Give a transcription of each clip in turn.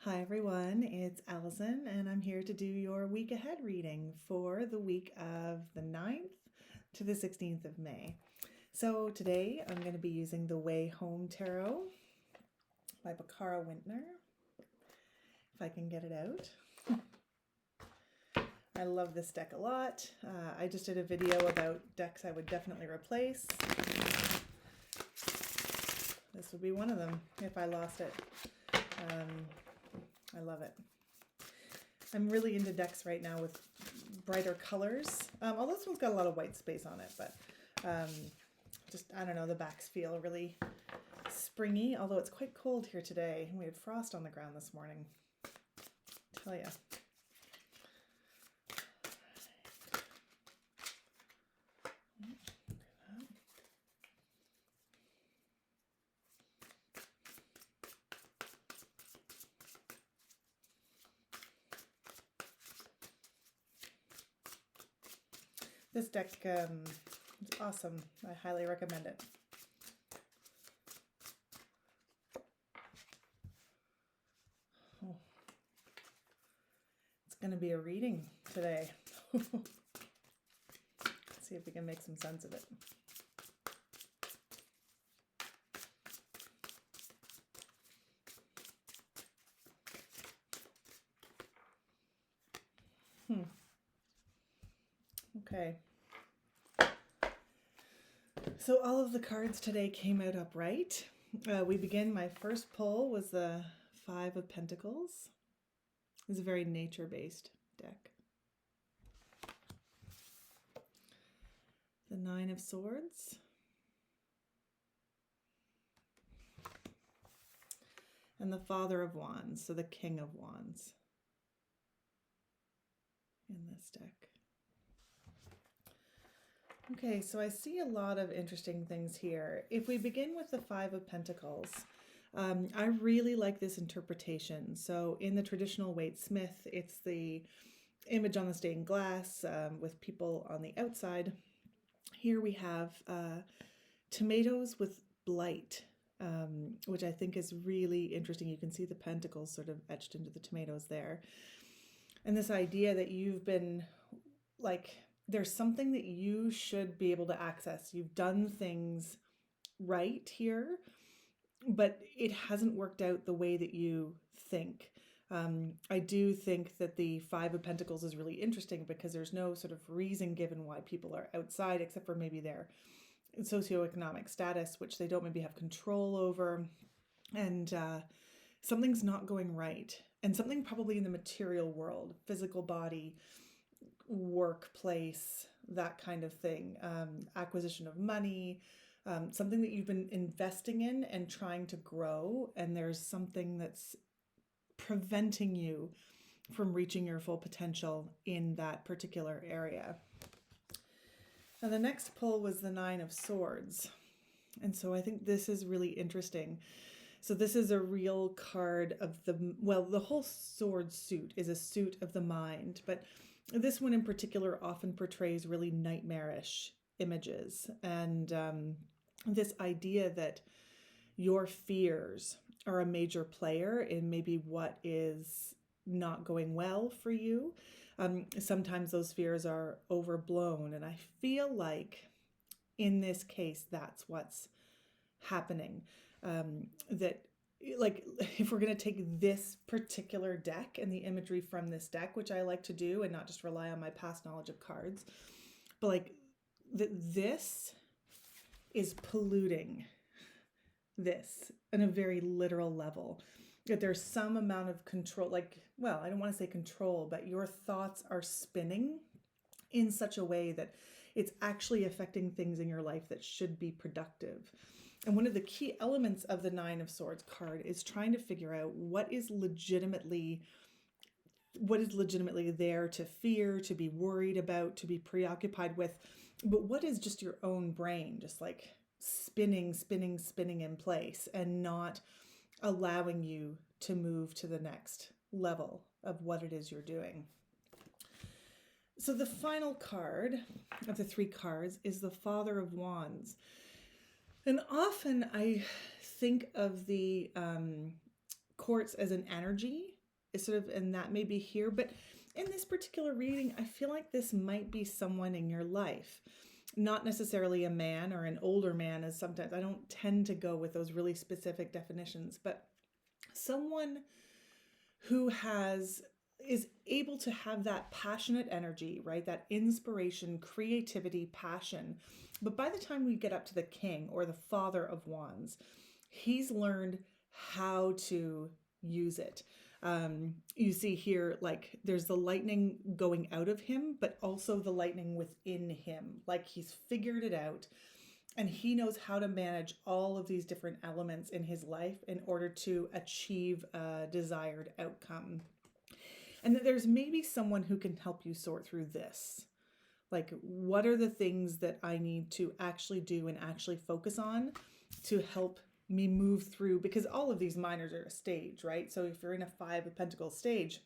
Hi everyone, it's Allison and I'm here to do your week ahead reading for the week of the 9th to the 16th of May. So today I'm going to be using the Wayhome Tarot by Bakara Wintner, if I can get it out. I love this deck a lot. I just did a video about decks I would definitely replace. This would be one of them if I lost it. I love it. I'm really into decks right now with brighter colors. Although this one's got a lot of white space on it, but just, I don't know, the backs feel really springy, although it's quite cold here today. We had frost on the ground this morning. Tell ya. This deck is awesome. I highly recommend it. Oh. It's going to be a reading today. Let's see if we can make some sense of it. Okay. So all of the cards today came out upright. We begin, my first pull was the Five of Pentacles. It's a very nature-based deck. The Nine of Swords. And the Father of Wands, so the King of Wands in this deck. Okay, so I see a lot of interesting things here. If we begin with the Five of Pentacles, I really like this interpretation. So in the traditional Waite Smith, it's the image on the stained glass with people on the outside. Here we have tomatoes with blight, which I think is really interesting. You can see the pentacles sort of etched into the tomatoes there. And this idea that you've been like, there's something that you should be able to access. You've done things right here, but it hasn't worked out the way that you think. I do think that the Five of Pentacles is really interesting because there's no sort of reason given why people are outside, except for maybe their socioeconomic status, which they don't maybe have control over. And something's not going right. And something probably in the material world, physical body, workplace, that kind of thing, acquisition of money, something that you've been investing in and trying to grow, and there's something that's preventing you from reaching your full potential in that particular area. Now the next pull was the Nine of Swords, and so I think this is really interesting. So this is a real card of the whole sword suit is a suit of the mind, but this one in particular often portrays really nightmarish images, and this idea that your fears are a major player in maybe what is not going well for you. Sometimes those fears are overblown, and I feel like in this case that's what's happening. That, like, if we're going to take this particular deck and the imagery from this deck, which I like to do and not just rely on my past knowledge of cards, but like this is polluting this on a very literal level. That there's some amount of control, like, well, I don't want to say control, but your thoughts are spinning in such a way that it's actually affecting things in your life that should be productive. And one of the key elements of the Nine of Swords card is trying to figure out what is legitimately there to fear, to be worried about, to be preoccupied with, but what is just your own brain just like spinning in place and not allowing you to move to the next level of what it is you're doing. So the final card of the three cards is the Father of Wands. And often I think of the quartz as an energy is sort of, and that may be here, but in this particular reading, I feel like this might be someone in your life, not necessarily a man or an older man, as sometimes I don't tend to go with those really specific definitions, but someone who is able to have that passionate energy, right? That inspiration, creativity, passion. But by the time we get up to the king or the father of wands, he's learned how to use it. You see here, like there's the lightning going out of him, but also the lightning within him. Like he's figured it out and he knows how to manage all of these different elements in his life in order to achieve a desired outcome. And that there's maybe someone who can help you sort through this. Like, what are the things that I need to actually do and actually focus on to help me move through? Because all of these minors are a stage, right? So if you're in a 5 of Pentacles stage,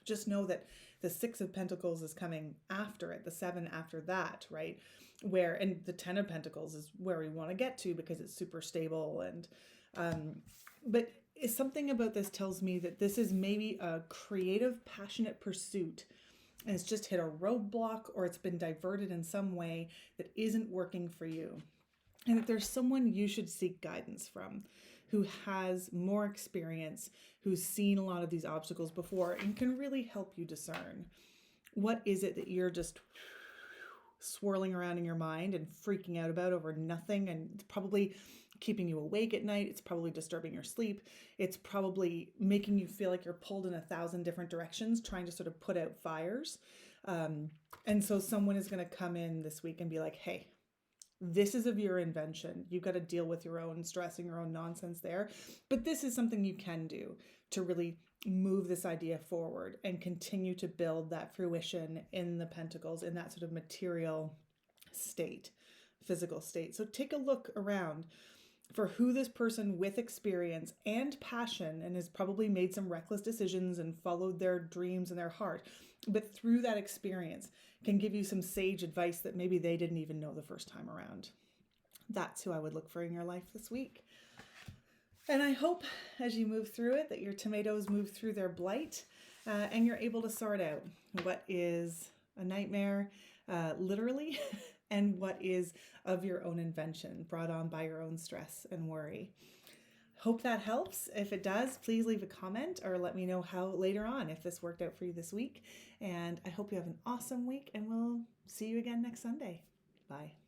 just know that the 6 of Pentacles is coming after it, the 7 after that, right? And the 10 of Pentacles is where we want to get to because it's super stable. But something about this tells me that this is maybe a creative, passionate pursuit and it's just hit a roadblock or it's been diverted in some way that isn't working for you. And that there's someone you should seek guidance from who has more experience, who's seen a lot of these obstacles before and can really help you discern what is it that you're just swirling around in your mind and freaking out about over nothing, and it's probably keeping you awake at night. It's probably disturbing your sleep. It's probably making you feel like you're pulled in 1,000 different directions, trying to sort of put out fires. And so someone is going to come in this week and be like, hey, this is of your invention. You've got to deal with your own stress and your own nonsense there. But this is something you can do to really move this idea forward and continue to build that fruition in the pentacles, in that sort of material state, physical state. So take a look around for who this person with experience and passion, and has probably made some reckless decisions and followed their dreams and their heart, but through that experience can give you some sage advice that maybe they didn't even know the first time around. That's who I would look for in your life this week. And I hope as you move through it that your tomatoes move through their blight and you're able to sort out what is a nightmare, literally, and what is of your own invention, brought on by your own stress and worry. Hope that helps. If it does, please leave a comment or let me know how later on if this worked out for you this week. And I hope you have an awesome week, and we'll see you again next Sunday. Bye.